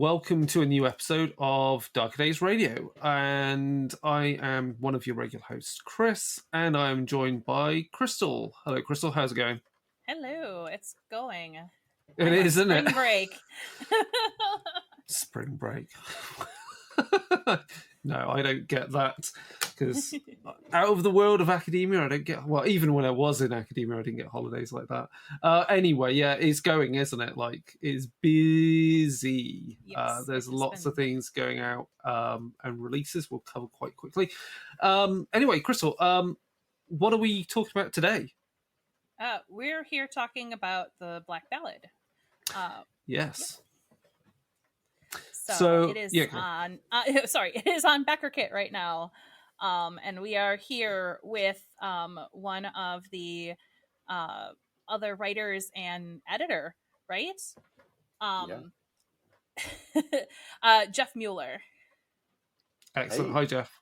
welcome to a new episode of Darker Days Radio. And I am one of your regular hosts, Chris, and I am joined by Crystal. Hello, Crystal. How's it going? Hello, it's going. It is, isn't it? Spring break. Spring break. No, I don't get that because out of the world of academia, I don't get. Well, even when I was in academia, I didn't get holidays like that. Anyway, yeah, it's going, isn't it? Like it's busy. Yes, There's it has lots been. of things going out and releases we'll cover quite quickly. Anyway, Crystal, what are we talking about today? We're here talking about the Black Ballad. Yes. So it is yeah, on. Sorry, it is on BackerKit right now, and we are here with one of the other writers and editor, right? Jeff Mueller. Excellent. Hey. Hi, Jeff.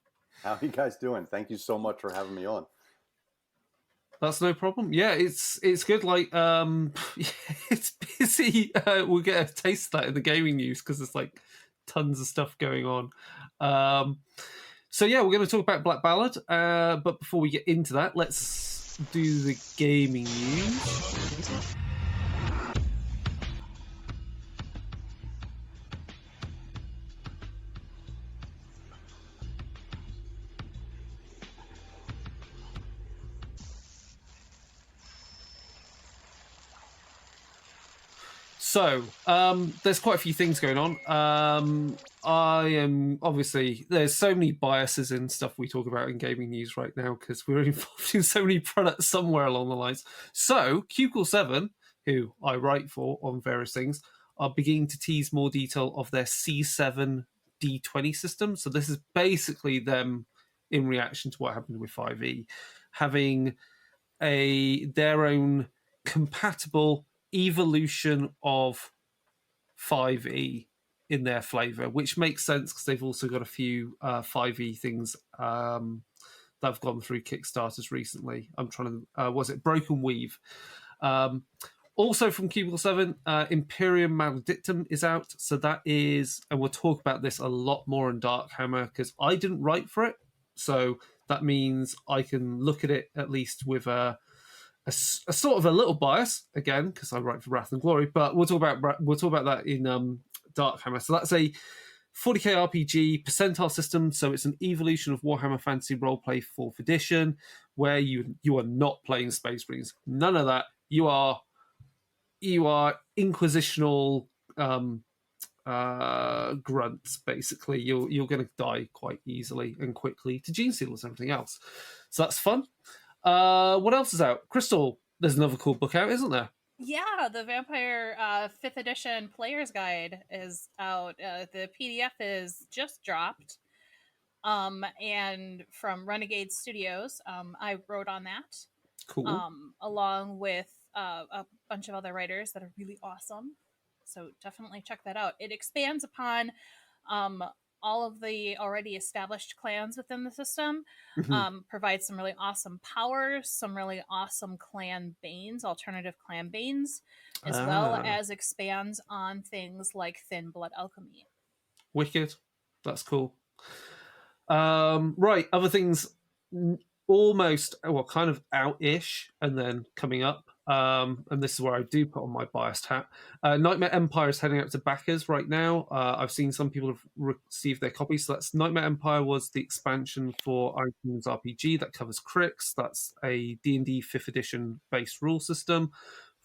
How are you guys doing? Thank you so much for having me on. That's no problem. Yeah, it's good. Like, it's busy. We'll get a taste of that in the gaming news because there's like tons of stuff going on. So yeah, we're going to talk about Black Ballad. But before we get into that, let's do the gaming news. So, there's quite a few things going on. I am obviously, there's so many biases in stuff we talk about in gaming news right now because we're involved in so many products somewhere along the lines. So, Cubicle 7, who I write for on various things, are beginning to tease more detail of their C7 D20 system. So, this is basically them in reaction to what happened with 5e, having their own compatible evolution of 5e in their flavor, which makes sense because they've also got a few 5e things that have gone through Kickstarters recently. I'm trying to was it Broken Weave? Also from Cubicle 7, Imperium Maledictum is out, so that is, and we'll talk about this a lot more in Darkhammer because I didn't write for it, so that means I can look at it at least with a sort of a little bias again because I write for Wrath and Glory, but we'll talk about that in Darkhammer. So that's a 40k RPG percentile system. So it's an evolution of Warhammer Fantasy Roleplay 4th edition, where you are not playing Space Marines. None of that. You are inquisitional grunts. Basically, you're going to die quite easily and quickly to Gene Stealers and everything else. So that's fun. What else is out? Crystal, there's another cool book out, isn't there? Yeah, the Vampire 5th edition Player's Guide is out. The PDF is just dropped. And from Renegade Studios, I wrote on that. Cool. Along with a bunch of other writers that are really awesome. So definitely check that out. It expands upon all of the already established clans within the system, provides some really awesome powers, some really awesome clan banes, alternative clan banes, as well as expands on things like Thin Blood Alchemy. Wicked. That's cool. Right, other things almost, well, kind of out-ish and then coming up. And this is where I do put on my biased hat. Nightmare Empire is heading out to backers right now. I've seen some people have received their copies. So that's Nightmare Empire was the expansion for Icons RPG that covers Crix. That's a D&D 5th edition based rule system.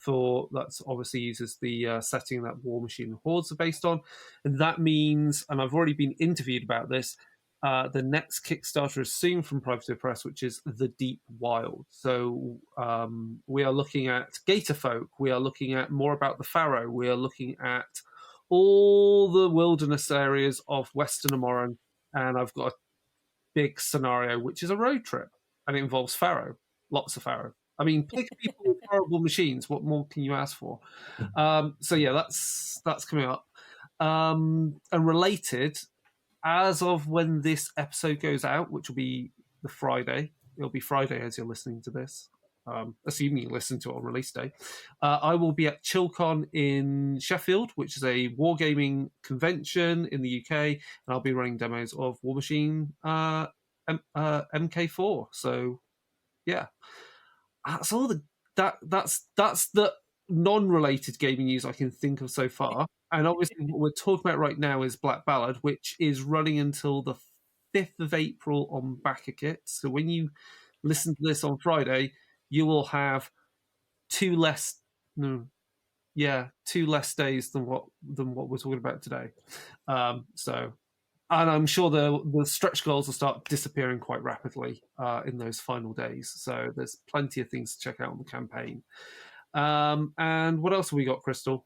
That's obviously uses the setting that War Machine and Hordes are based on. And that means, and I've already been interviewed about this, the next Kickstarter is soon from Privateer Press, which is The Deep Wild. So we are looking at Gatorfolk. We are looking at more about the Pharaoh. We are looking at all the wilderness areas of Western Amoran. And I've got a big scenario, which is a road trip. And it involves Pharaoh. Lots of Pharaoh. I mean, pick people with horrible machines. What more can you ask for? So yeah, that's coming up. And related, as of when this episode goes out, which will be the Friday, it'll be Friday as you're listening to this. assuming you listen to it on release day. I will be at ChillCon in Sheffield, which is a wargaming convention in the UK, and I'll be running demos of War Machine MK4. So, yeah, that's all that's the non-related gaming news I can think of so far. And obviously, what we're talking about right now is Black Ballad, which is running until the 5th of April on BackerKit. So when you listen to this on Friday, you will have two less days than what we're talking about today. And I'm sure the stretch goals will start disappearing quite rapidly in those final days. So there's plenty of things to check out on the campaign. And what else have we got, Crystal?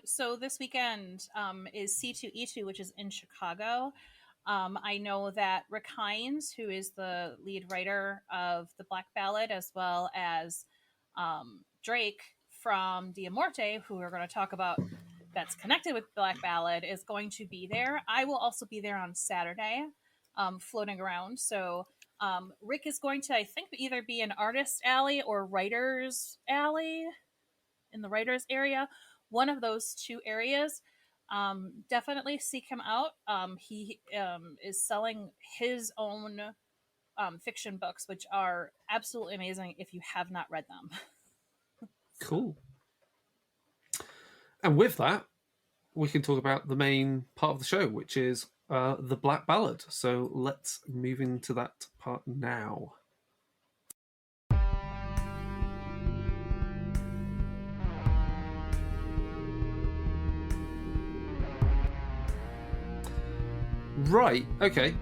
So this weekend is C2E2, which is in Chicago. I know that Rick Hines, who is the lead writer of the Black Ballad, as well as Drake from DiArmate, who we're going to talk about, that's connected with Black Ballad, is going to be there. I will also be there on Saturday, floating around. So Rick is going to, I think, either be in Artist Alley or Writers Alley, in the Writers area. One of those two areas. Definitely seek him out. He is selling his own fiction books, which are absolutely amazing if you have not read them. Cool. And with that, we can talk about the main part of the show, which is the Black Ballad. So let's move into that part now. Right, okay.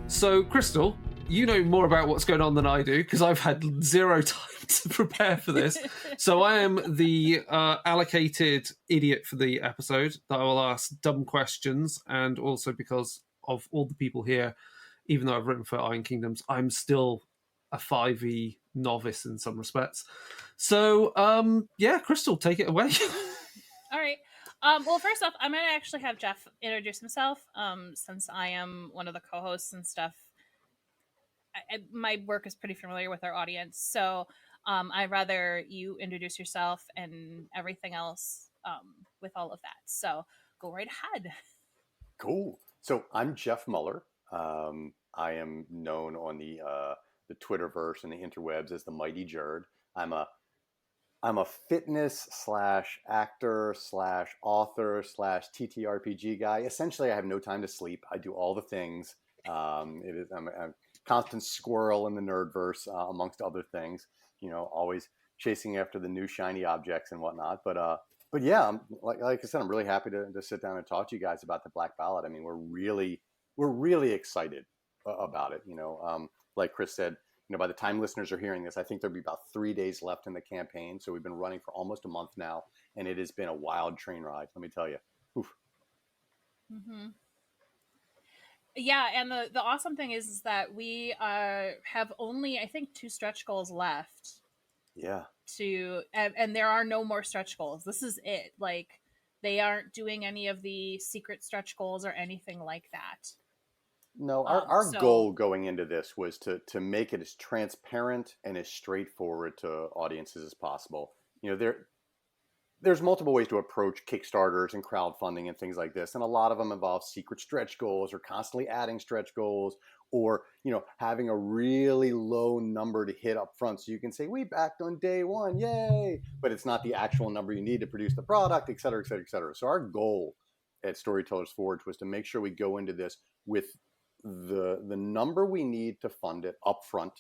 So, Crystal, you know more about what's going on than I do, because I've had zero time to prepare for this. So I am the allocated idiot for the episode that I will ask dumb questions, and also because of all the people here, even though I've written for Iron Kingdoms, I'm still a 5e novice in some respects. So, yeah, Crystal, take it away. All right. Well, first off, I'm going to actually have Jeff introduce himself, since I am one of the co-hosts and stuff. My work is pretty familiar with our audience, so I'd rather you introduce yourself and everything else with all of that. So go right ahead. Cool. So I'm Jeff Mueller. I am known on the Twitterverse and the interwebs as the Mighty Jerd. I'm a fitness / actor / author / TTRPG guy. Essentially, I have no time to sleep. I do all the things. I'm a constant squirrel in the nerdverse, amongst other things. You know, always chasing after the new shiny objects and whatnot. But yeah, like I said, I'm really happy to sit down and talk to you guys about the Black Ballad. I mean, we're really excited about it. You know, like Chris said. You know, by the time listeners are hearing this, I think there'll be about 3 days left in the campaign. So we've been running for almost a month now, and it has been a wild train ride. Let me tell you. Oof. Mm-hmm. Yeah, and the awesome thing is that we have only, I think, 2 stretch goals left. Yeah. And there are no more stretch goals. This is it. Like, they aren't doing any of the secret stretch goals or anything like that. No, our goal going into this was to make it as transparent and as straightforward to audiences as possible. You know, there's multiple ways to approach Kickstarters and crowdfunding and things like this, and a lot of them involve secret stretch goals or constantly adding stretch goals, or having a really low number to hit up front so you can say we backed on day 1, yay! But it's not the actual number you need to produce the product, et cetera, et cetera, et cetera. So our goal at Storytellers Forge was to make sure we go into this with the number we need to fund it up front,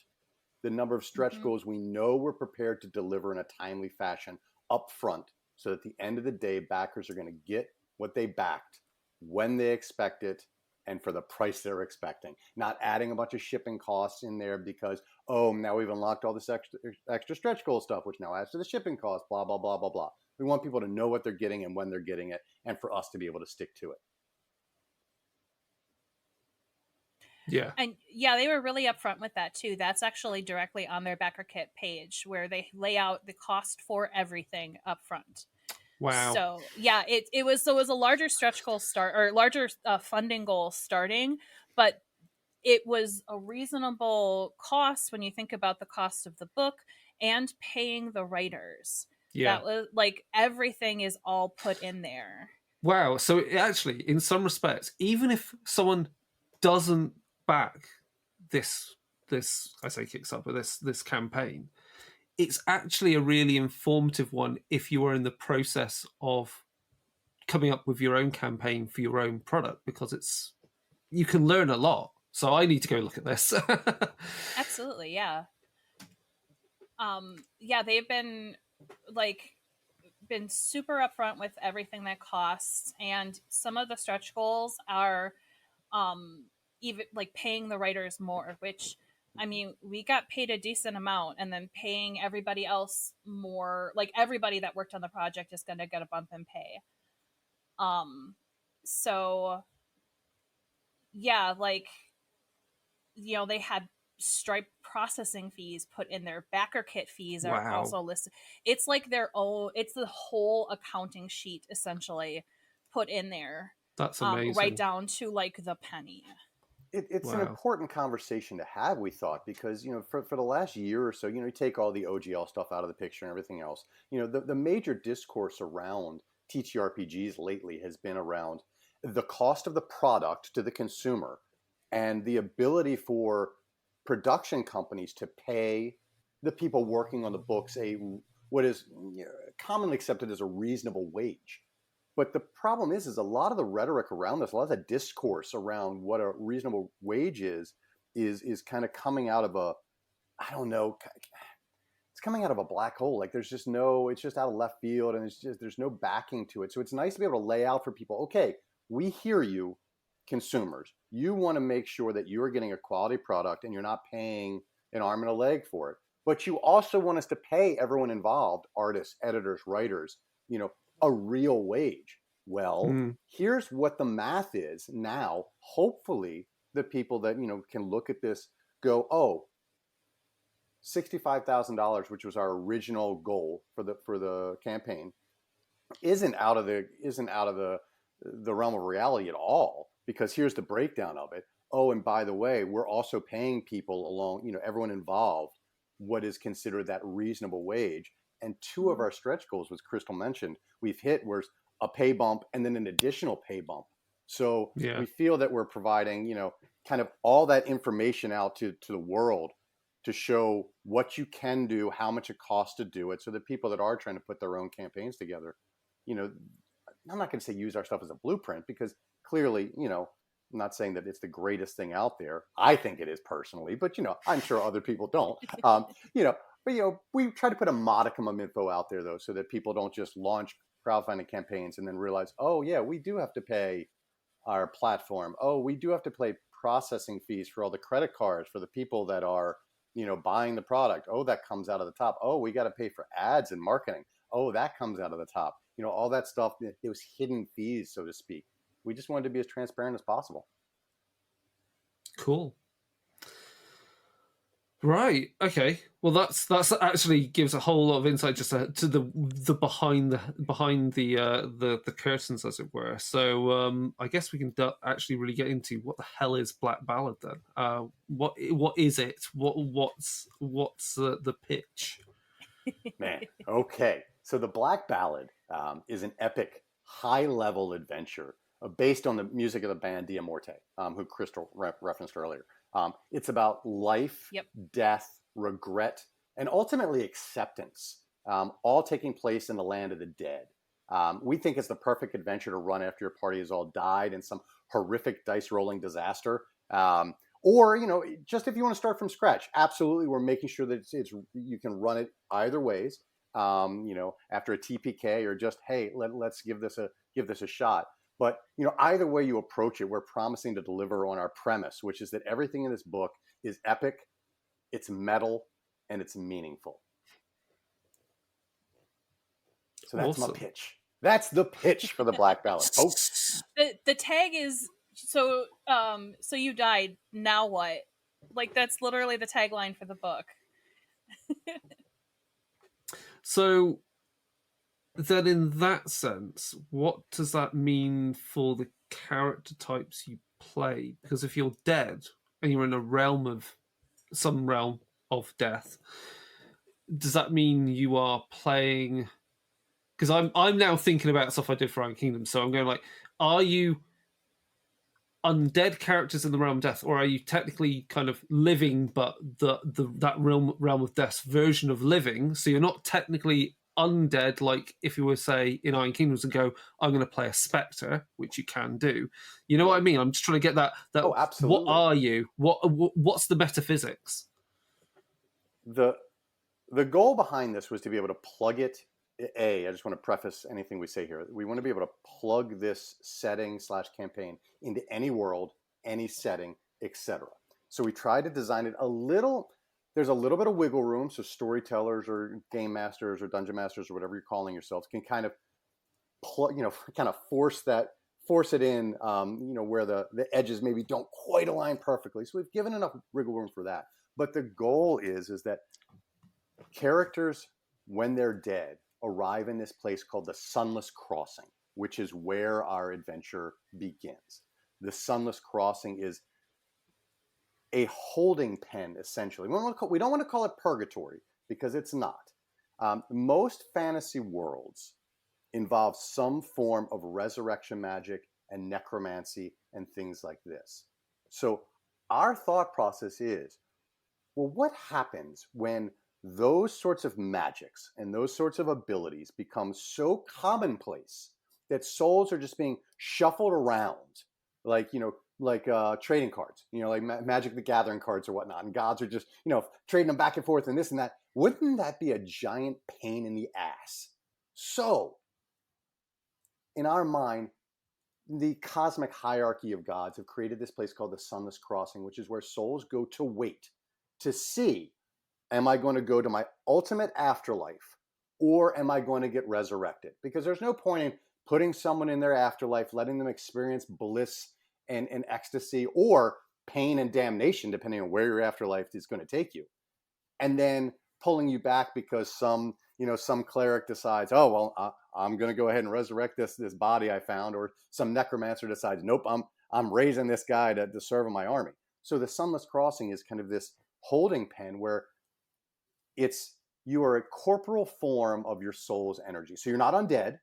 the number of stretch goals we know we're prepared to deliver in a timely fashion up front, so that at the end of the day, backers are going to get what they backed when they expect it and for the price they're expecting. Not adding a bunch of shipping costs in there because, now we've unlocked all this extra stretch goal stuff, which now adds to the shipping cost, blah, blah, blah, blah, blah. We want people to know what they're getting and when they're getting it, and for us to be able to stick to it. Yeah. And yeah, they were really upfront with that too. That's actually directly on their BackerKit page where they lay out the cost for everything up front. Wow. So yeah, it was a larger stretch goal larger funding goal starting, but it was a reasonable cost when you think about the cost of the book and paying the writers. Yeah. That was like everything is all put in there. Wow. So actually, in some respects, even if someone doesn't back this I say Kickstarter, this campaign, it's actually a really informative one if you are in the process of coming up with your own campaign for your own product, because you can learn a lot. So I need to go look at this. Absolutely, yeah. Yeah, they've been super upfront with everything that costs, and some of the stretch goals are even like paying the writers more, which I mean, we got paid a decent amount, and then paying everybody else more, like everybody that worked on the project is going to get a bump in pay. So yeah, like, you know, they had Stripe processing fees put in there. Backer kit fees are Wow. also listed. It's like their own, it's the whole accounting sheet essentially put in there. That's amazing. Right down to like the penny. It's an important conversation to have, we thought, because, you know, for the last year or so, you know, you take all the OGL stuff out of the picture and everything else. You know, the major discourse around TTRPGs lately has been around the cost of the product to the consumer and the ability for production companies to pay the people working on the books what is, you know, commonly accepted as a reasonable wage. But the problem is a lot of the rhetoric around this, a lot of the discourse around what a reasonable wage is kind of coming out of I don't know, it's coming out of a black hole. Like there's just it's just out of left field, and there's no backing to it. So it's nice to be able to lay out for people, okay, we hear you, consumers. You want to make sure that you're getting a quality product and you're not paying an arm and a leg for it. But you also want us to pay everyone involved, artists, editors, writers, you know, a real wage. Well, here's what the math is now. Hopefully the people that, you know, can look at this go, oh, $65,000, which was our original goal for the campaign, isn't out of the realm of reality at all, because here's the breakdown of it. Oh, and by the way, we're also paying people along, you know, everyone involved, what is considered that reasonable wage. And two of our stretch goals, which Crystal mentioned, we've hit was a pay bump and then an additional pay bump. So we feel that we're providing, you know, kind of all that information out to the world to show what you can do, how much it costs to do it, so that people that are trying to put their own campaigns together, you know, I'm not going to say use our stuff as a blueprint, because clearly, you know, I'm not saying that it's the greatest thing out there. I think it is personally, but, you know, I'm sure other people don't. You know, but, you know, we try to put a modicum of info out there, though, so that people don't just launch crowdfunding campaigns and then realize, oh, yeah, we do have to pay our platform. Oh, we do have to pay processing fees for all the credit cards for the people that are, you know, buying the product. Oh, that comes out of the top. Oh, we got to pay for ads and marketing. Oh, that comes out of the top. You know, all that stuff, those hidden fees, so to speak. We just wanted to be as transparent as possible. Cool. Right. Okay. Well, that's actually gives a whole lot of insight just to the behind the curtains, as it were. So I guess we can actually really get into what the hell is Black Ballad then. What is it? What's the pitch? Man. Okay. So the Black Ballad is an epic, high-level adventure based on the music of the band DiArmate, who Crystal referenced earlier. It's about life, death, regret, and ultimately acceptance, all taking place in the land of the dead. We think it's the perfect adventure to run after your party has all died in some horrific dice rolling disaster. Or, you know, just if you want to start from scratch, absolutely, we're making sure that it's you can run it either ways. You know, after a TPK or just, hey, let's give this a shot. But, you know, either way you approach it, we're promising to deliver on our premise, which is that everything in this book is epic, it's metal, and it's meaningful. So that's my pitch. That's the pitch for the Black Ballad, folks. The tag is so you died, now what? Like, that's literally the tagline for the book. So then in that sense, what does that mean for the character types you play? Because if you're dead, and you're in a realm of some realm of death, does that mean you are playing? Because I'm now thinking about stuff I did for Iron Kingdom, so I'm going like, are you undead characters in the realm of death, or are you technically kind of living, but that realm of death version of living? So you're not technically undead, like if you were say in Iron Kingdoms and go, I'm going to play a spectre, which you can do. You know what I mean? I'm just trying to get that. Oh, absolutely. What are you? What's the metaphysics? The goal behind this was to be able to plug it. I just want to preface anything we say here. We want to be able to plug this setting / campaign into any world, any setting, etc. So we try to design it a little. There's a little bit of wiggle room, so storytellers or game masters or dungeon masters or whatever you're calling yourselves can kind of force it in, where the edges maybe don't quite align perfectly. So we've given enough wiggle room for that. But the goal is that characters, when they're dead, arrive in this place called the Sunless Crossing, which is where our adventure begins. The Sunless Crossing is a holding pen, essentially. We don't want to call it purgatory, because it's not. Most fantasy worlds involve some form of resurrection magic and necromancy and things like this. So our thought process is, well, what happens when those sorts of magics and those sorts of abilities become so commonplace that souls are just being shuffled around like trading cards, like Magic the Gathering cards or whatnot, and gods are just, trading them back and forth and this and that. Wouldn't that be a giant pain in the ass? So in our mind, the cosmic hierarchy of gods have created this place called the Sunless Crossing, which is where souls go to wait to see, am I going to go to my ultimate afterlife, or am I going to get resurrected? Because there's no point in putting someone in their afterlife, letting them experience bliss and ecstasy, or pain and damnation, depending on where your afterlife is going to take you, and then pulling you back because some cleric decides, oh, well, I'm going to go ahead and resurrect this body I found, or some necromancer decides, nope, I'm raising this guy to serve in my army. So the Sunless Crossing is kind of this holding pen where you are a corporal form of your soul's energy. So you're not undead.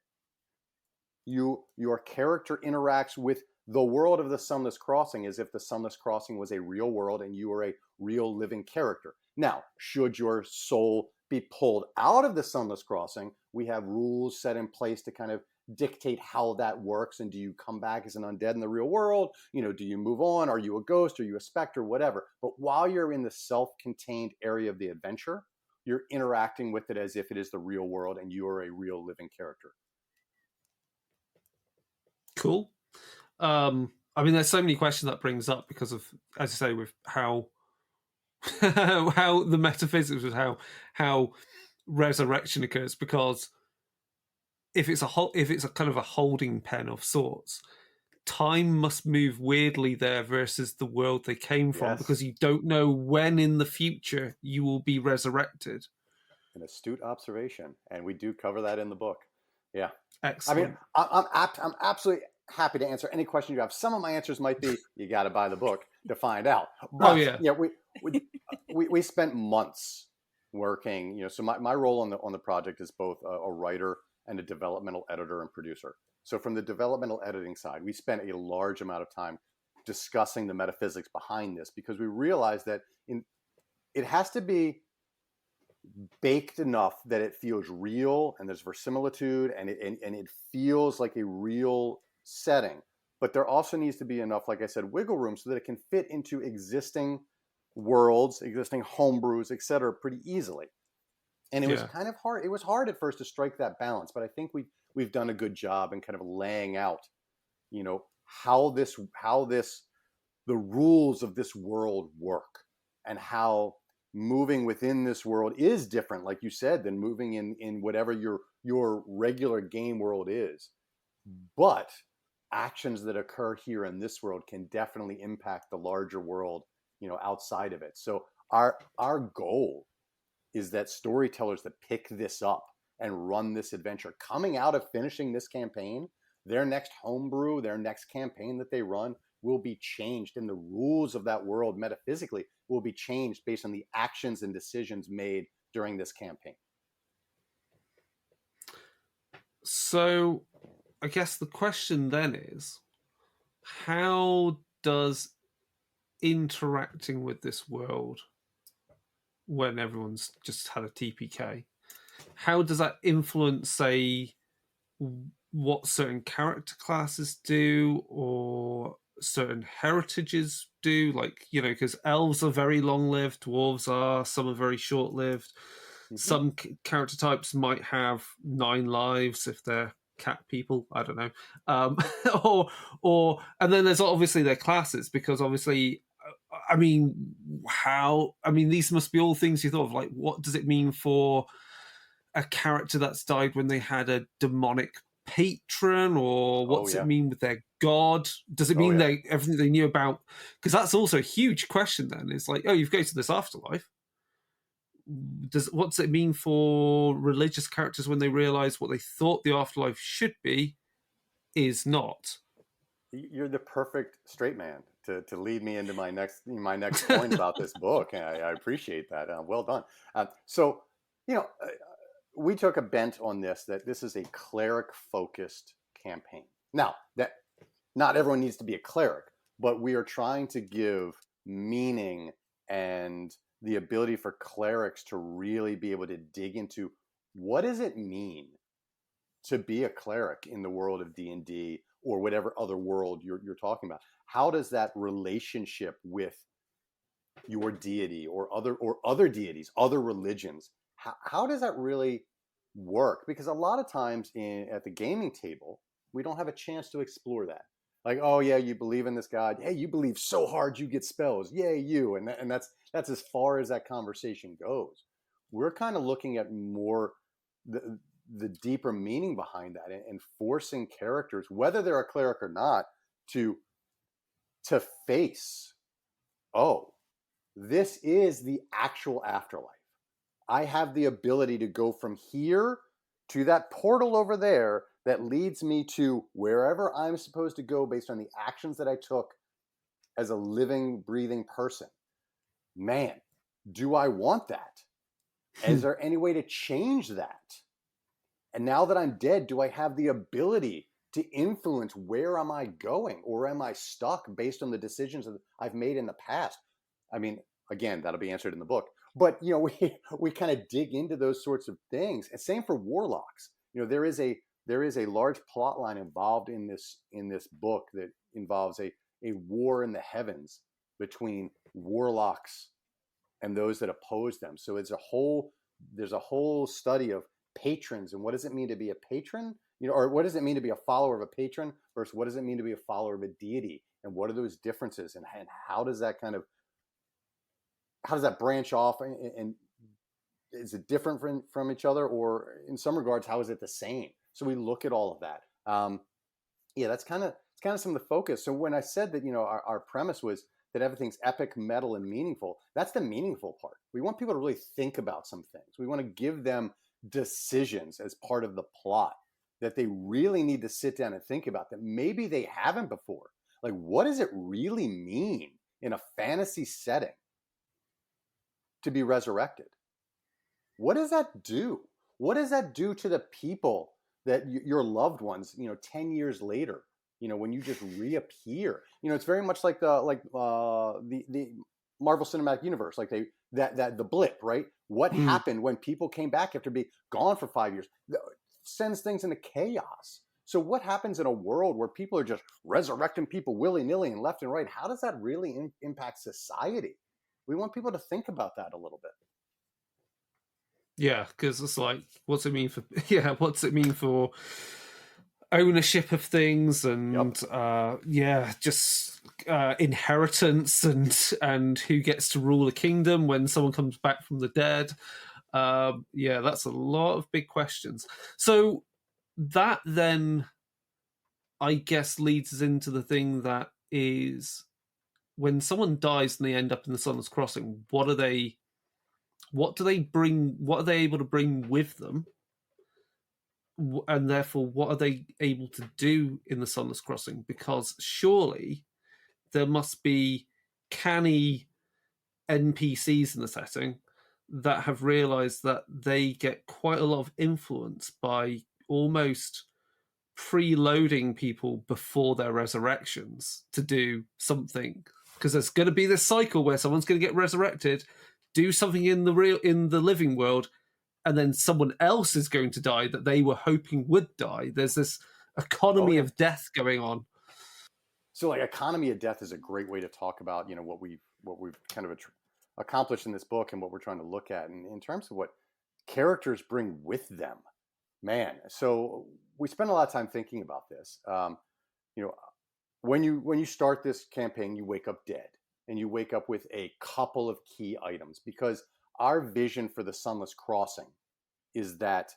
Your character interacts with the world of the Sunless Crossing as if the Sunless Crossing was a real world and you are a real living character. Now, should your soul be pulled out of the Sunless Crossing, we have rules set in place to kind of dictate how that works. And do you come back as an undead in the real world? Do you move on? Are you a ghost? Are you a specter? Whatever. But while you're in the self-contained area of the adventure, you're interacting with it as if it is the real world and you are a real living character. Cool. There's so many questions that brings up because of, as you say, with how how the metaphysics of how resurrection occurs. Because if it's a kind of a holding pen of sorts, time must move weirdly there versus the world they came from, because you don't know when in the future you will be resurrected. An astute observation, and we do cover that in the book. Yeah, excellent. I'm absolutely happy to answer any question you have. Some of my answers might be, you got to buy the book to find out. But we spent months working. So my role on the project is both a writer and a developmental editor and producer. So from the developmental editing side, we spent a large amount of time discussing the metaphysics behind this, because we realized that it has to be baked enough that it feels real and there's verisimilitude and it feels like a real setting. But there also needs to be enough, like I said, wiggle room so that it can fit into existing worlds, existing homebrews, etc., pretty easily. And it was kind of hard. It was hard at first to strike that balance, but I think we've done a good job in kind of laying out, how the rules of this world work, and how moving within this world is different, like you said, than moving in whatever your regular game world is. But actions that occur here in this world can definitely impact the larger world, outside of it. So our goal is that storytellers that pick this up and run this adventure, coming out of finishing this campaign, their next homebrew, their next campaign that they run will be changed, and the rules of that world metaphysically will be changed based on the actions and decisions made during this campaign. So I guess the question then is, how does interacting with this world when everyone's just had a TPK, how does that influence, say, what certain character classes do or certain heritages do? Like, you know, because elves are very long-lived, dwarves are, some are very short-lived. Some character types might have 9 lives if they're cat people, I don't know. Or and then there's obviously their classes, because obviously, I mean, these must be all things you thought of, like, what does it mean for a character that's died when they had a demonic patron, or what's it mean with their god? Does it mean they everything they knew about? Because that's also a huge question then. It's like, oh, you've go to this afterlife. What's it mean for religious characters when they realize what they thought the afterlife should be is not? You're the perfect straight man to lead me into my next point about this book. And I appreciate that. Well done. So, you know, we took a bent on this, that this is a cleric focused campaign. Now, that not everyone needs to be a cleric, but we are trying to give meaning and the ability for clerics to really be able to dig into, what does it mean to be a cleric in the world of D&D or whatever other world you're talking about? How does that relationship with your deity or other deities, other religions, how does that really work? Because a lot of times at the gaming table, we don't have a chance to explore that. Like, oh yeah, you believe in this god. Hey, you believe so hard you get spells. Yay, you. And that's as far as that conversation goes. We're kind of looking at more the deeper meaning behind that, and forcing characters, whether they're a cleric or not, to face, oh, this is the actual afterlife. I have the ability to go from here to that portal over there that leads me to wherever I'm supposed to go based on the actions that I took as a living, breathing person. Man, do I want that? Is there any way to change that? And now that I'm dead, do I have the ability to influence where am I going, or am I stuck based on the decisions that I've made in the past? I mean, again, that'll be answered in the book. But, you know, we kind of dig into those sorts of things. And same for warlocks. You know, there is a large plot line involved in this book that involves a war in the heavens between warlocks and those that oppose them. So there's a whole study of patrons, and what does it mean to be a patron? You know, or what does it mean to be a follower of a patron versus what does it mean to be a follower of a deity? And what are those differences? And how does that branch off? And is it different from each other? Or in some regards, how is it the same? So we look at all of that. That's kind of some of the focus. So when I said that, you know, our premise was that everything's epic, metal, and meaningful, that's the meaningful part. We want people to really think about some things. We want to give them decisions as part of the plot that they really need to sit down and think about, that maybe they haven't before. Like, what does it really mean in a fantasy setting to be resurrected? What does that do? What does that do to the people that your loved ones, you know, 10 years later, you know, when you just reappear? You know, it's very much like the Marvel Cinematic Universe, like the blip, right? What happened when people came back after being gone for 5 years? Sends things into chaos. So what happens in a world where people are just resurrecting people willy-nilly and left and right? How does that really impact society? We want people to think about that a little bit. Yeah, because it's like, what's it mean for ownership of things, and just inheritance, and who gets to rule a kingdom when someone comes back from the dead. That's a lot of big questions. So that then, I guess, leads us into the thing that is, when someone dies and they end up in the Sunless Crossing, what do they bring? What are they able to bring with them? And therefore, what are they able to do in the Sunless Crossing? Because surely there must be canny NPCs in the setting that have realized that they get quite a lot of influence by almost preloading people before their resurrections to do something, because there's going to be this cycle where someone's going to get resurrected, do something in the living world, and then someone else is going to die that they were hoping would die. There's this economy of death going on. So, like, economy of death is a great way to talk about, what we've kind of accomplished in this book and what we're trying to look at, and in terms of what characters bring with them. Man, so we spend a lot of time thinking about this. When you start this campaign, you wake up dead, and you wake up with a couple of key items, because our vision for the Sunless Crossing is that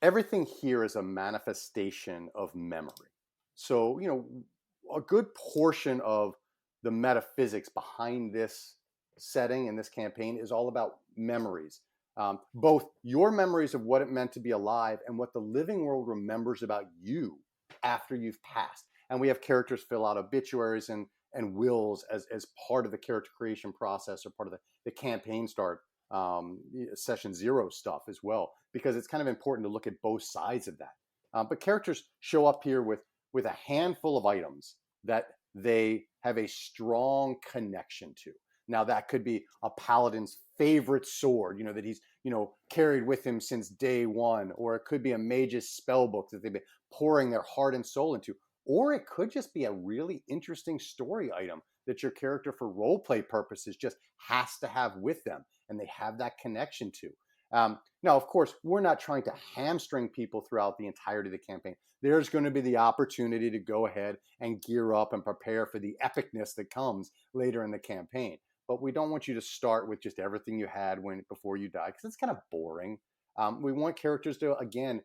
everything here is a manifestation of memory. So, a good portion of the metaphysics behind this setting and this campaign is all about memories. Both your memories of what it meant to be alive and what the living world remembers about you after you've passed. And we have characters fill out obituaries and wills as part of the character creation process, or part of the campaign start, session 0 stuff as well, because it's kind of important to look at both sides of that. But characters show up here with a handful of items that they have a strong connection to. Now, that could be a paladin's favorite sword, that he's, carried with him since day one, or it could be a mage's spell book that they've been pouring their heart and soul into, or it could just be a really interesting story item that your character, for roleplay purposes, just has to have with them, and they have that connection to. Now, of course, we're not trying to hamstring people throughout the entirety of the campaign. There's going to be the opportunity to go ahead and gear up and prepare for the epicness that comes later in the campaign. But we don't want you to start with just everything you had before you die, because it's kind of boring. We want characters to, again,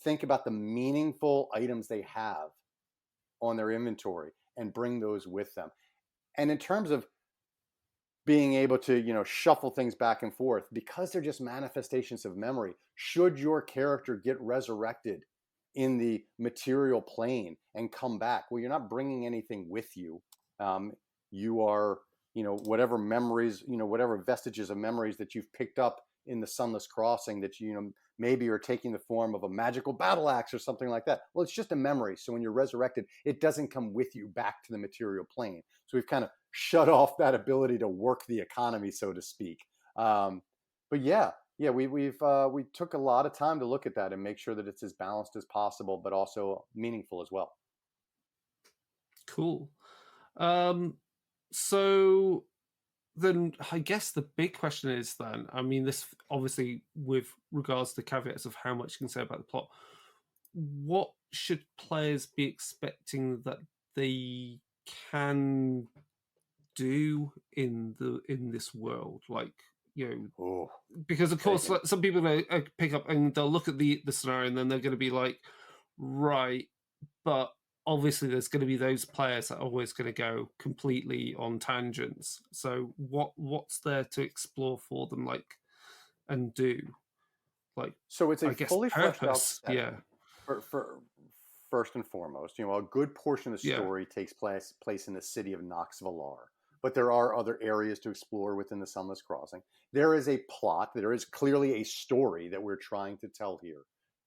think about the meaningful items they have on their inventory and bring those with them. And in terms of being able to, shuffle things back and forth, because they're just manifestations of memory, should your character get resurrected in the material plane and come back, well, you're not bringing anything with you. You are, whatever memories, whatever vestiges of memories that you've picked up in the Sunless Crossing that, maybe are taking the form of a magical battle axe or something like that. Well, it's just a memory. So when you're resurrected, it doesn't come with you back to the material plane. So we've kind of shut off that ability to work the economy, so to speak. But we took a lot of time to look at that and make sure that it's as balanced as possible, but also meaningful as well. Cool. So then I guess the big question is then, I mean, this obviously with regards to the caveats of how much you can say about the plot, what should players be expecting that they can do in this world? Like, because of course, like, some people pick up and they'll look at the scenario and then they're going to be like, right, but obviously there's going to be those players that are always going to go completely on tangents. So what's there to explore for them, like, and do? Like, so it's a fully fleshed out setting. Yeah. For first and foremost, a good portion of the story takes place in the city of Nox Valar, but there are other areas to explore within the Sunless Crossing. There is a plot. There is clearly a story that we're trying to tell here,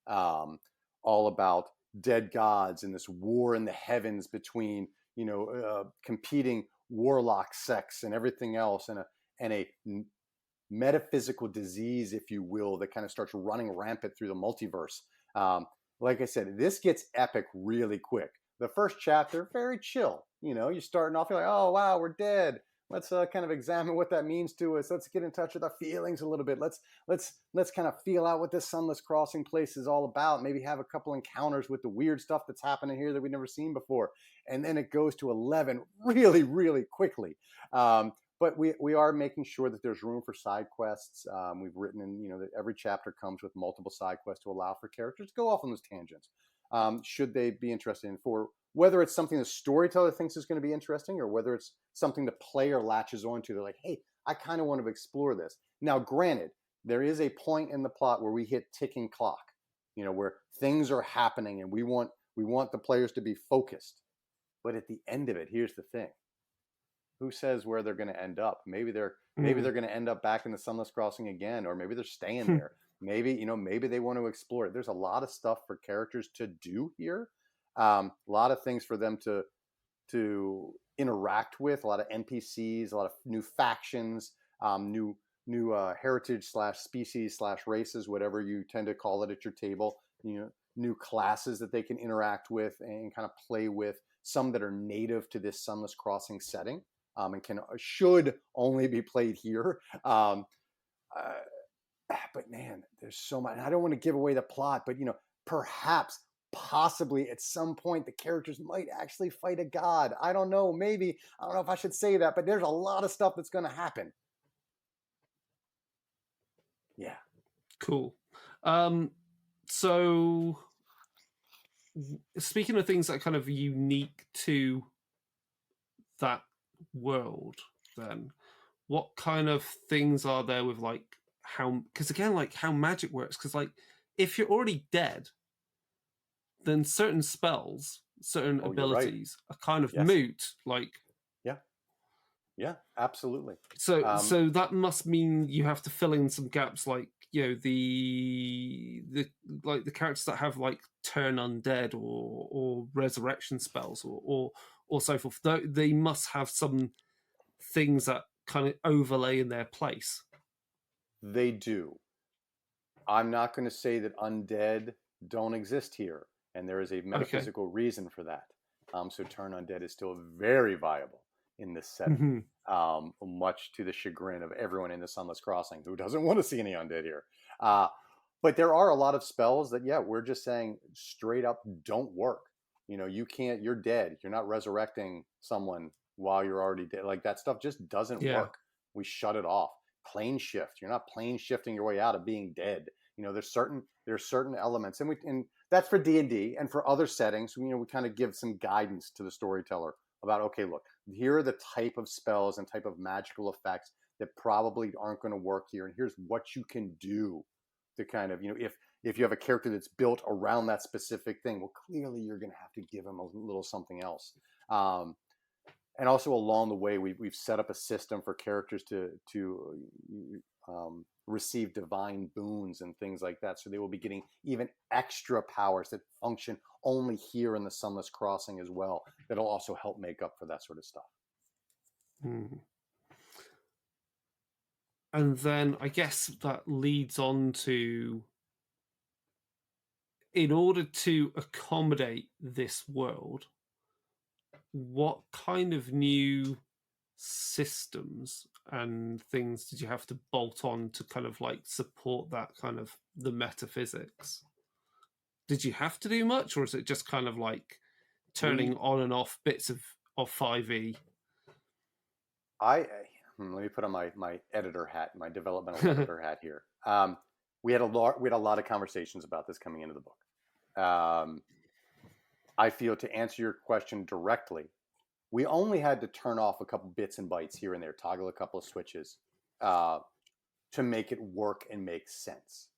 all about dead gods and this war in the heavens between competing warlock sects and everything else, and a metaphysical disease, if you will, that kind of starts running rampant through the multiverse. Like I said, this gets epic really quick. The first chapter, very chill. You're starting off, you're like, oh wow, we're dead. Let's kind of examine what that means to us. Let's get in touch with our feelings a little bit. Let's kind of feel out what this Sunless Crossing place is all about. Maybe have a couple encounters with the weird stuff that's happening here that we've never seen before. And then it goes to 11 really, really quickly. But we are making sure that there's room for side quests. We've written in, that every chapter comes with multiple side quests to allow for characters to go off on those tangents. Should they be interested in, for whether it's something the storyteller thinks is going to be interesting, or whether it's something the player latches onto. They're like, hey, I kind of want to explore this. Now, granted, there is a point in the plot where we hit ticking clock, where things are happening and we want the players to be focused. But at the end of it, here's the thing: who says where they're going to end up? Maybe they're going to end up back in the Sunless Crossing again, or maybe they're staying there. Maybe maybe they want to explore it. There's a lot of stuff for characters to do here. A lot of things for them to interact with. A lot of NPCs, a lot of new factions, new heritage / species / races, whatever you tend to call it at your table. New classes that they can interact with and kind of play with. Some that are native to this Sunless Crossing setting, and should only be played here. But man, there's so much. I don't want to give away the plot, but perhaps, possibly at some point, the characters might actually fight a god. I don't know. Maybe. I don't know if I should say that, but there's a lot of stuff that's going to happen. Yeah. Cool. So, speaking of things that are kind of unique to that world, then what kind of things are there with like how? Because again, like how magic works. Because like if you're already dead, then certain spells, certain abilities are kind of moot. Like, yeah, absolutely. So, so that must mean you have to fill in some gaps, like the characters that have like turn undead or resurrection spells or so forth. They must have some things that kind of overlay in their place. They do. I'm not going to say that undead don't exist here, and there is a metaphysical reason for that. So turn undead is still very viable in this setting, much to the chagrin of everyone in the Sunless Crossing who doesn't want to see any undead here. But there are a lot of spells that, we're just saying straight up don't work. You can't, you're dead. You're not resurrecting someone while you're already dead. Like that stuff just doesn't work. We shut it off. Plane shift. You're not plane shifting your way out of being dead. There's certain elements, and that's for D&D, and for other settings, we kind of give some guidance to the storyteller about, okay, look, here are the type of spells and type of magical effects that probably aren't going to work here, and here's what you can do to kind of, if you have a character that's built around that specific thing, well, clearly you're going to have to give them a little something else. And also along the way, we've set up a system for characters to receive divine boons and things like that. So they will be getting even extra powers that function only here in the Sunless Crossing as well. That'll also help make up for that sort of stuff. And then I guess that leads on to, in order to accommodate this world, what kind of new systems and things did you have to bolt on to kind of like support that kind of the metaphysics? Did you have to do much, or is it just kind of like turning on and off bits of 5e? Let me put on my editor hat, my developmental editor hat here. We had a lot of conversations about this coming into the book. I feel, to answer your question directly, we only had to turn off a couple bits and bytes here and there, toggle a couple of switches to make it work and make sense.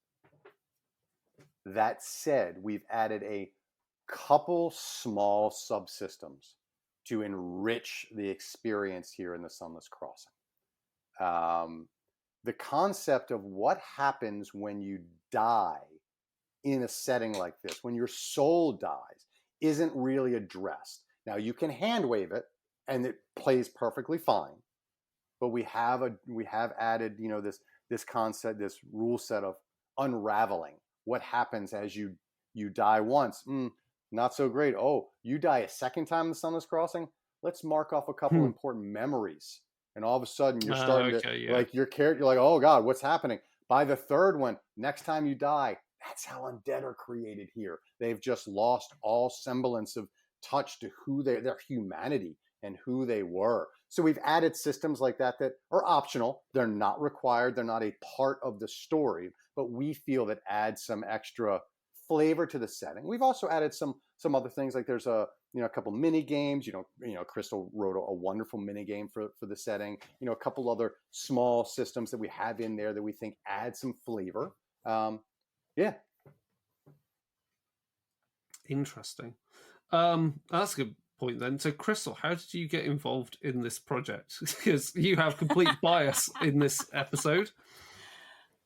That said, we've added a couple small subsystems to enrich the experience here in the Sunless Crossing. The concept of what happens when you die in a setting like this, when your soul dies, isn't really addressed. Now, you can hand wave it and it plays perfectly fine, but we have added, this concept, this rule set of unraveling. What happens as you die once? Not so great. Oh, you die a second time in the Sunless Crossing? Let's mark off a couple important memories. And all of a sudden you're starting like your character, you're like, oh God, what's happening? By the third one, next time you die, that's how undead are created here. They've just lost all semblance of touch to who their humanity and who they were. So we've added systems like that are optional. They're not required. They're not a part of the story, but we feel that adds some extra flavor to the setting. We've also added some other things, like there's a couple mini games. Crystal wrote a wonderful mini game for the setting. A couple other small systems that we have in there that we think add some flavor. Interesting. That's good. point then to Crystal. How did you get involved in this project? Because you have complete bias in this episode.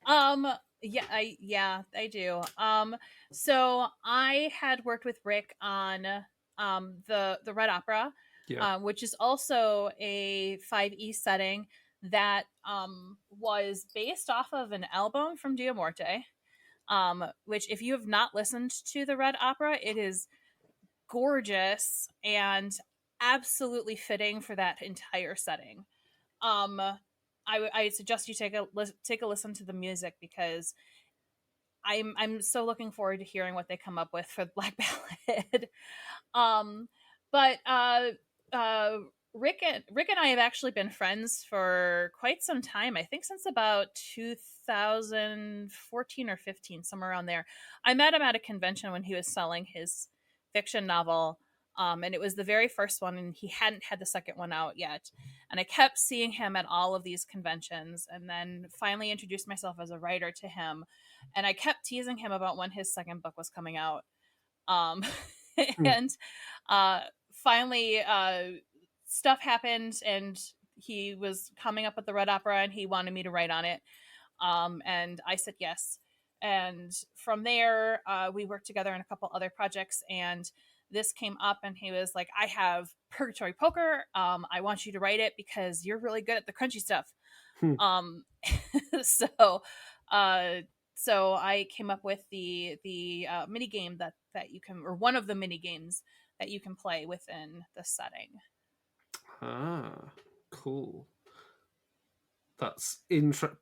Yeah, I do. So I had worked with Rick on the Red Opera, Yeah. which is also a 5e setting that was based off of an album from DiArmate. Which, if you have not listened to the Red Opera, it is gorgeous and absolutely fitting for that entire setting. I suggest you take a listen to the music, because I'm so looking forward to hearing what they come up with for Black Ballad. um, but Rick and I have actually been friends for quite some time. I think since about 2014 or 15, somewhere around there. I met him at a convention when he was selling his fiction novel. And it was the very first one, and he hadn't had the second one out yet. And I kept seeing him at all of these conventions, and then finally introduced myself as a writer to him. And I kept teasing him about when his second book was coming out. And finally, stuff happened, and he was coming up with the Red Opera, and he wanted me to write on it. And I said yes. And from there, we worked together on a couple other projects, and this came up, and he was like, I have Purgatory Poker. I want you to write it because you're really good at the crunchy stuff. So I came up with the mini game that you can, or one of the mini games that you can play within the setting. Cool. That's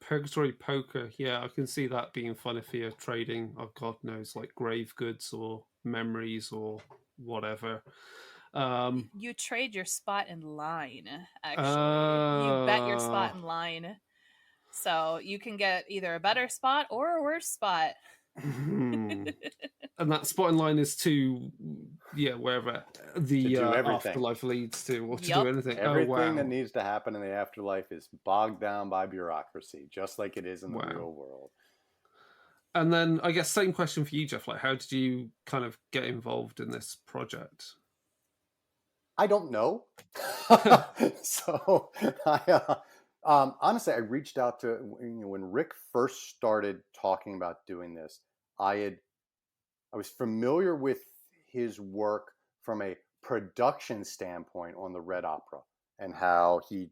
Purgatory Poker. Yeah, I can see that being fun if you're trading, oh God knows, like grave goods or memories or whatever. You trade your spot in line, actually. You bet your spot in line. So you can get either a better spot or a worse spot. And that spot in line is to, wherever the afterlife leads to, or to do anything. Everything that needs to happen in the afterlife is bogged down by bureaucracy, just like it is in the real world. And then I guess same question for you, Jeff. Like, how did you kind of get involved in this project? I don't know. So honestly, I reached out to, when Rick first started talking about doing this, I was familiar with his work from a production standpoint on the Red Opera, and how he,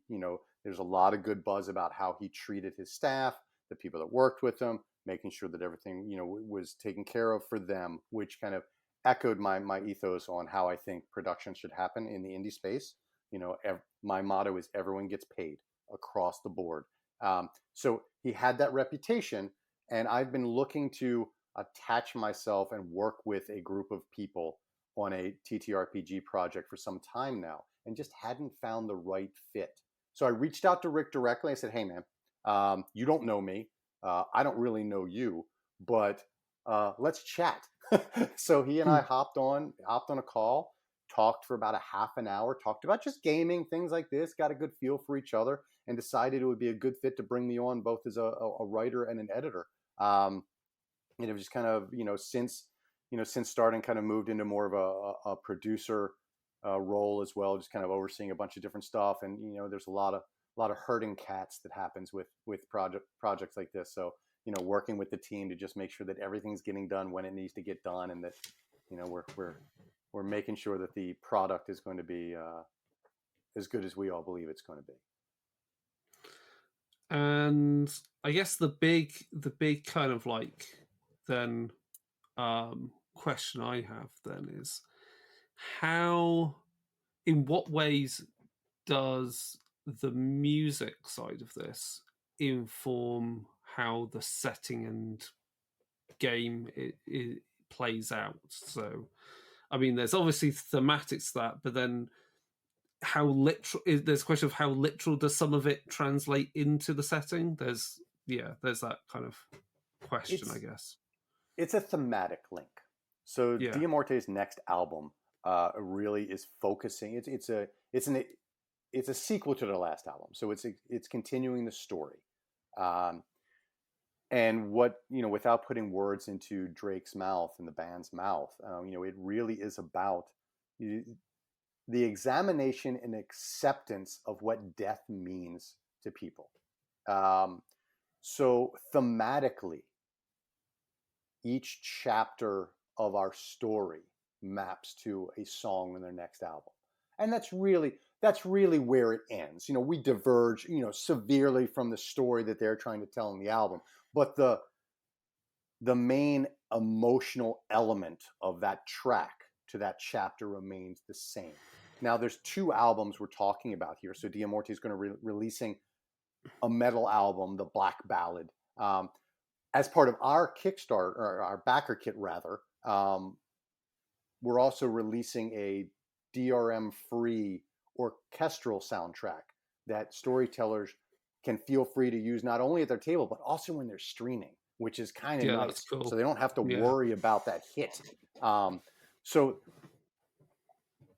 there's a lot of good buzz about how he treated his staff, the people that worked with him, making sure that everything, was taken care of for them, which kind of echoed my ethos on how I think production should happen in the indie space. My motto is everyone gets paid across the board. So he had that reputation, and I've been looking to attach myself and work with a group of people on a TTRPG project for some time now, and just hadn't found the right fit. So I reached out to Rick directly. I said, hey man, you don't know me. I don't really know you, but let's chat. So he and I hopped on a call, talked for about a half an hour, talked about just gaming, things like this, got a good feel for each other, and decided it would be a good fit to bring me on both as a writer and an editor. It was just kind of, since starting, kind of moved into more of a producer role as well, just kind of overseeing a bunch of different stuff. And, there's a lot of herding cats that happens with projects like this. So, working with the team to just make sure that everything's getting done when it needs to get done, and that, we're making sure that the product is going to be as good as we all believe it's going to be. And I guess the big kind of like then question I have then is, in what ways does the music side of this inform how the setting and game it plays out? So, I mean, there's obviously thematics to that, but then how literal is, there's a question of how literal does some of it translate into the setting? There's that kind of question, I guess. It's a thematic link. So DiArmate's next album really is focusing. It's a sequel to the last album, so it's continuing the story. And what, without putting words into Drake's mouth and the band's mouth, it really is about the examination and acceptance of what death means to people. So thematically, each chapter of our story maps to a song in their next album. And that's really where it ends. We diverge, severely from the story that they're trying to tell in the album. But the main emotional element of that track to that chapter remains the same. Now, there's 2 albums we're talking about here. So DiArmate is going to releasing a metal album, the Black Ballad. As part of our Kickstarter, or our backer kit rather, we're also releasing a DRM-free orchestral soundtrack that storytellers can feel free to use not only at their table, but also when they're streaming, which is kind of nice. That's cool. So they don't have to worry about that hit. So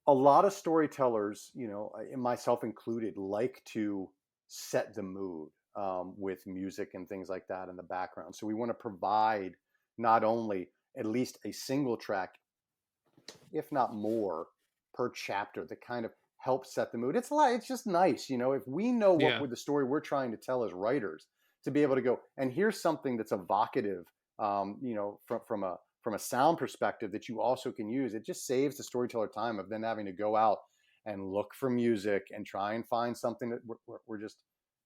a lot of storytellers, myself included, like to set the mood with music and things like that in the background. So we want to provide not only at least a single track, if not more, per chapter that kind of helps set the mood. It's just nice, if we know what with the story we're trying to tell as writers, to be able to go, and here's something that's evocative, from a sound perspective that you also can use. It just saves the storyteller time of then having to go out and look for music and try and find something that we're just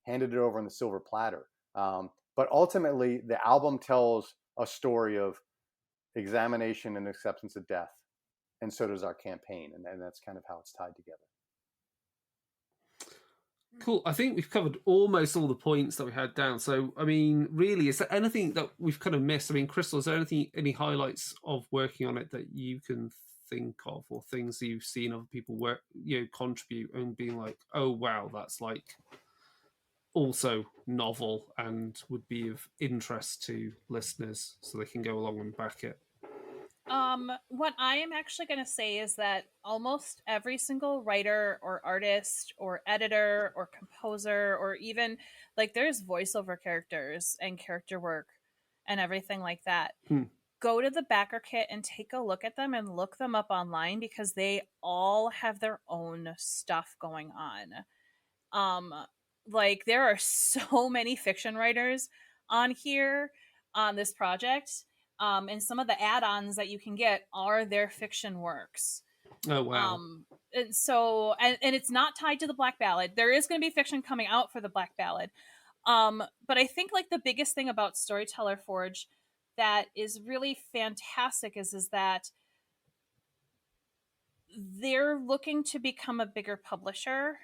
handed it over on the silver platter. But ultimately, the album tells a story of examination and acceptance of death. And so does our campaign. And that's kind of how it's tied together. Cool. I think we've covered almost all the points that we had down. So, I mean, really, is there anything that we've kind of missed? I mean, Crystal, is there any highlights of working on it that you can think of, or things that you've seen other people work, contribute and being like, oh, wow, that's like also novel and would be of interest to listeners so they can go along and back it? What I am actually going to say is that almost every single writer or artist or editor or composer, or even like there's voiceover characters and character work and everything like that. Go to the backer kit and take a look at them and look them up online, because they all have their own stuff going on. Like there are so many fiction writers on here on this project. And some of the add-ons that you can get are their fiction works. Oh, wow. And so, and it's not tied to the Black Ballad. There is going to be fiction coming out for the Black Ballad. But I think like the biggest thing about Storyteller Forge that is really fantastic is that they're looking to become a bigger publisher,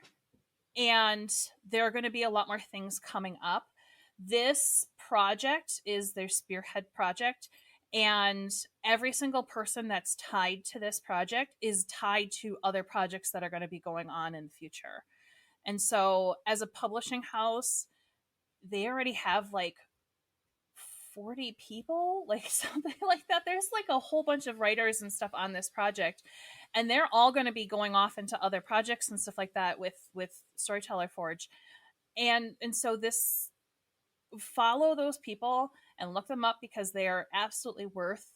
and there are going to be a lot more things coming up. This project is their spearhead project, and every single person that's tied to this project is tied to other projects that are going to be going on in the future. And so as a publishing house, they already have like 40 people, like something like that. There's like a whole bunch of writers and stuff on this project, and they're all going to be going off into other projects and stuff like that with Storyteller Forge. And so this, follow those people and look them up, because they are absolutely worth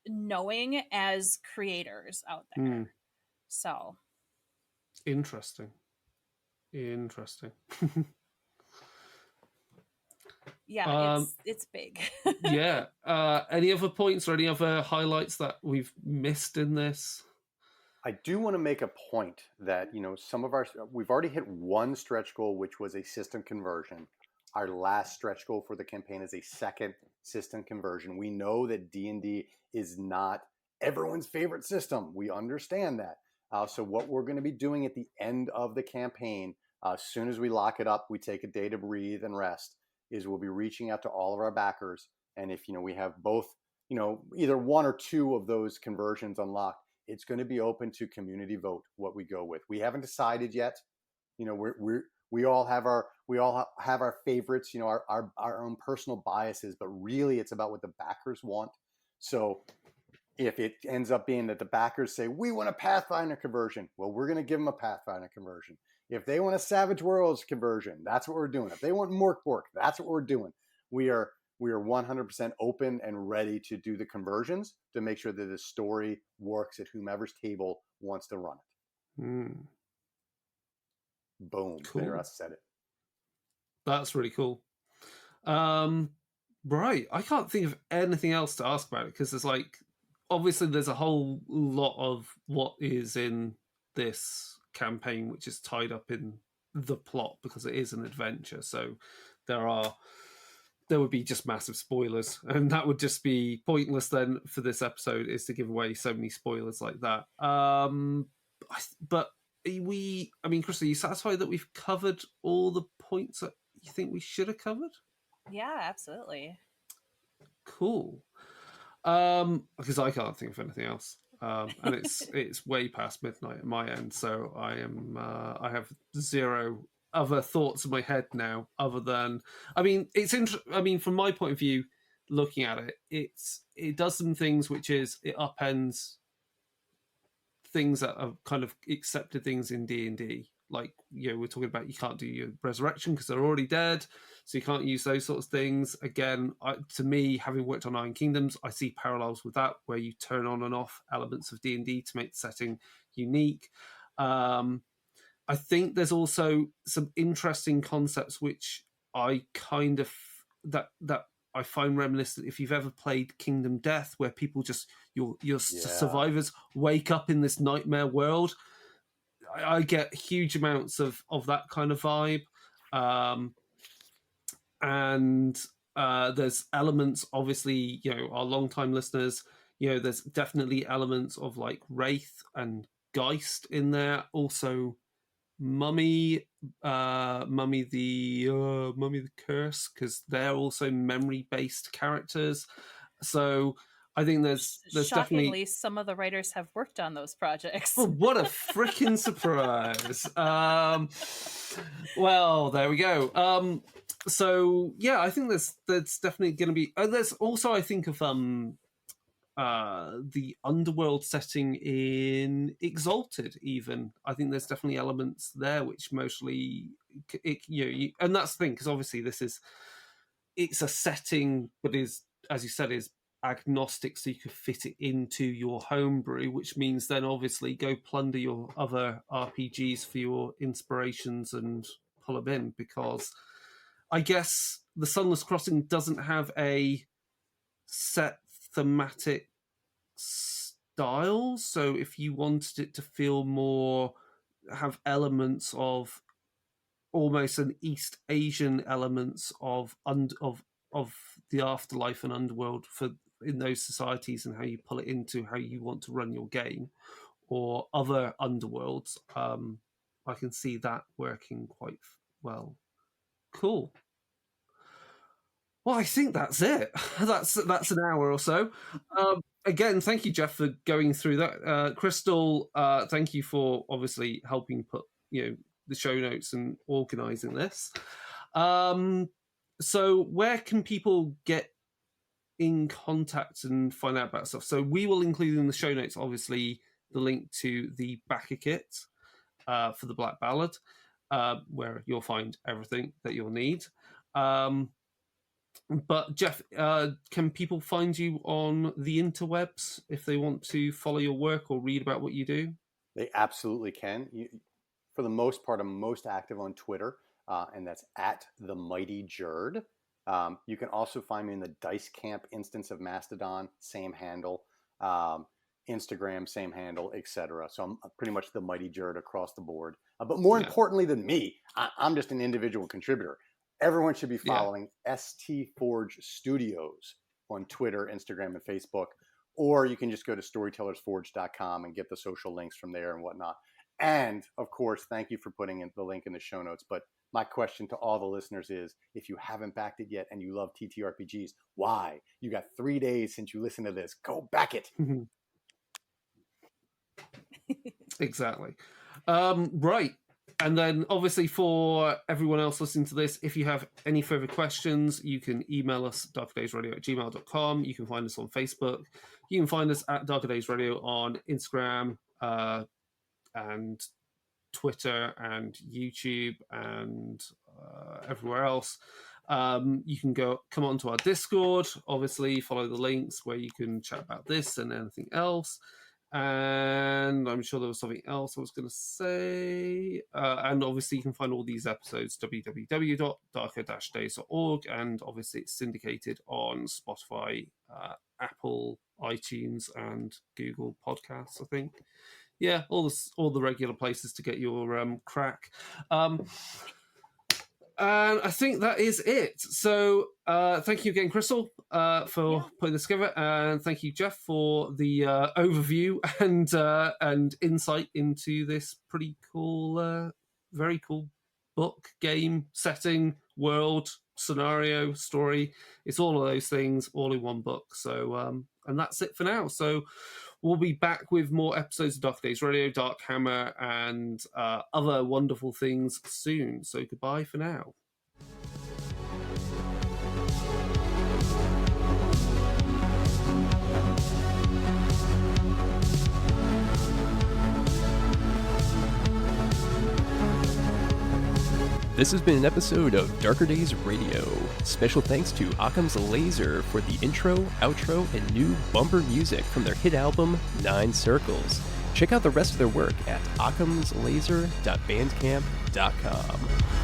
knowing as creators out there. So interesting. Yeah, it's big. Yeah. Any other points or any other highlights that we've missed in this? I do want to make a point that, we've already hit one stretch goal, which was a system conversion. Our last stretch goal for the campaign is a second system conversion. We know that D&D is not everyone's favorite system. We understand that. So what we're going to be doing at the end of the campaign, as soon as we lock it up, we take a day to breathe and rest, is we'll be reaching out to all of our backers. And if, we have both, either one or two of those conversions unlocked, it's going to be open to community vote what we go with. We haven't decided yet. We all have our favorites, our own personal biases, but really it's about what the backers want. So if it ends up being that the backers say, we want a Pathfinder conversion, well, we're going to give them a Pathfinder conversion. If they want a Savage Worlds conversion, that's what we're doing. If they want Morkbork, that's what we're doing. We are we are 100% open and ready to do the conversions to make sure that the story works at whomever's table wants to run it. Boom. Cool. There, I said it. That's really cool. Right. I can't think of anything else to ask about it because there's like, obviously there's a whole lot of what is in this campaign which is tied up in the plot because it is an adventure. So there would be just massive spoilers, and that would just be pointless then for this episode, is to give away so many spoilers like that. But Crystal, are you satisfied that we've covered all the points that you think we should have covered? Yeah, absolutely. Cool. Because I can't think of anything else. And it's way past midnight at my end, so I have zero other thoughts in my head now, other than from my point of view, looking at it, it does some things which is it upends things that are kind of accepted things in D&D. Like, we're talking about you can't do your resurrection because they're already dead, so you can't use those sorts of things. Again, to me, having worked on Iron Kingdoms, I see parallels with that, where you turn on and off elements of D&D to make the setting unique. I think there's also some interesting concepts which I kind of that I find reminiscent. If you've ever played Kingdom Death, where people just your survivors wake up in this nightmare world, I get huge amounts of that kind of vibe. And there's elements, obviously, our long-time listeners, there's definitely elements of like Wraith and Geist in there. Also, Mummy the Curse, because they're also memory-based characters. So I think there's shockingly definitely some of the writers have worked on those projects. Oh, what a freaking surprise! Well, there we go. So yeah, I think there's definitely going to be. There's also, I think, of the underworld setting in Exalted. Even I think there's definitely elements there which mostly, and that's the thing, because obviously it's a setting, but is, as you said, is agnostic, so you could fit it into your homebrew, which means then obviously go plunder your other RPGs for your inspirations and pull them in, because I guess the Sunless Crossing doesn't have a set thematic style, so if you wanted it to feel more, have elements of almost an East Asian elements of the afterlife and underworld in those societies, and how you pull it into how you want to run your game, or other underworlds, I can see that working quite well. Cool. Well, I think that's it. That's an hour or so. Again, thank you, Jeff, for going through that. Crystal, thank you for obviously helping put the show notes and organising this. So where can people get in contact and find out about stuff? So we will include in the show notes, obviously, the link to the backer kit for the Black Ballad, where you'll find everything that you'll need. But Jeff, can people find you on the interwebs if they want to follow your work or read about what you do? They absolutely can. For the most part, I'm most active on Twitter, and that's at the Mighty Jerd. You can also find me in the Dice Camp instance of Mastodon, same handle. Instagram, same handle, etc. So I'm pretty much the Mighty Jerd across the board. But more importantly than me, I'm just an individual contributor. Everyone should be following ST Forge Studios on Twitter, Instagram, and Facebook. Or you can just go to storytellersforge.com and get the social links from there and whatnot. And, of course, thank you for putting in the link in the show notes. But my question to all the listeners is, if you haven't backed it yet and you love TTRPGs, why? You got 3 days since you listened to this. Go back it. Exactly. Right. And then, obviously, for everyone else listening to this, if you have any further questions, you can email us darkerdaysradio@gmail.com. You can find us on Facebook. You can find us at Darker Days Radio on Instagram and Twitter and YouTube and everywhere else. You can come onto our Discord, obviously, follow the links where you can chat about this and anything else. And I'm sure there was something else I was going to say. And obviously, you can find all these episodes www.darker-days.org. And obviously, it's syndicated on Spotify, Apple, iTunes, and Google Podcasts, I think. Yeah, all the regular places to get your crack. And I think that is it. So thank you again, Crystal, for putting this together. And thank you, Jeff, for the overview and insight into this pretty cool, very cool book, game, setting, world, scenario, story. It's all of those things all in one book. So, and that's it for now. So we'll be back with more episodes of Dark Days Radio, Dark Hammer, and other wonderful things soon. So goodbye for now. This has been an episode of Darker Days Radio. Special thanks to Occam's Laser for the intro, outro, and new bumper music from their hit album, 9 Circles. Check out the rest of their work at occamslaser.bandcamp.com.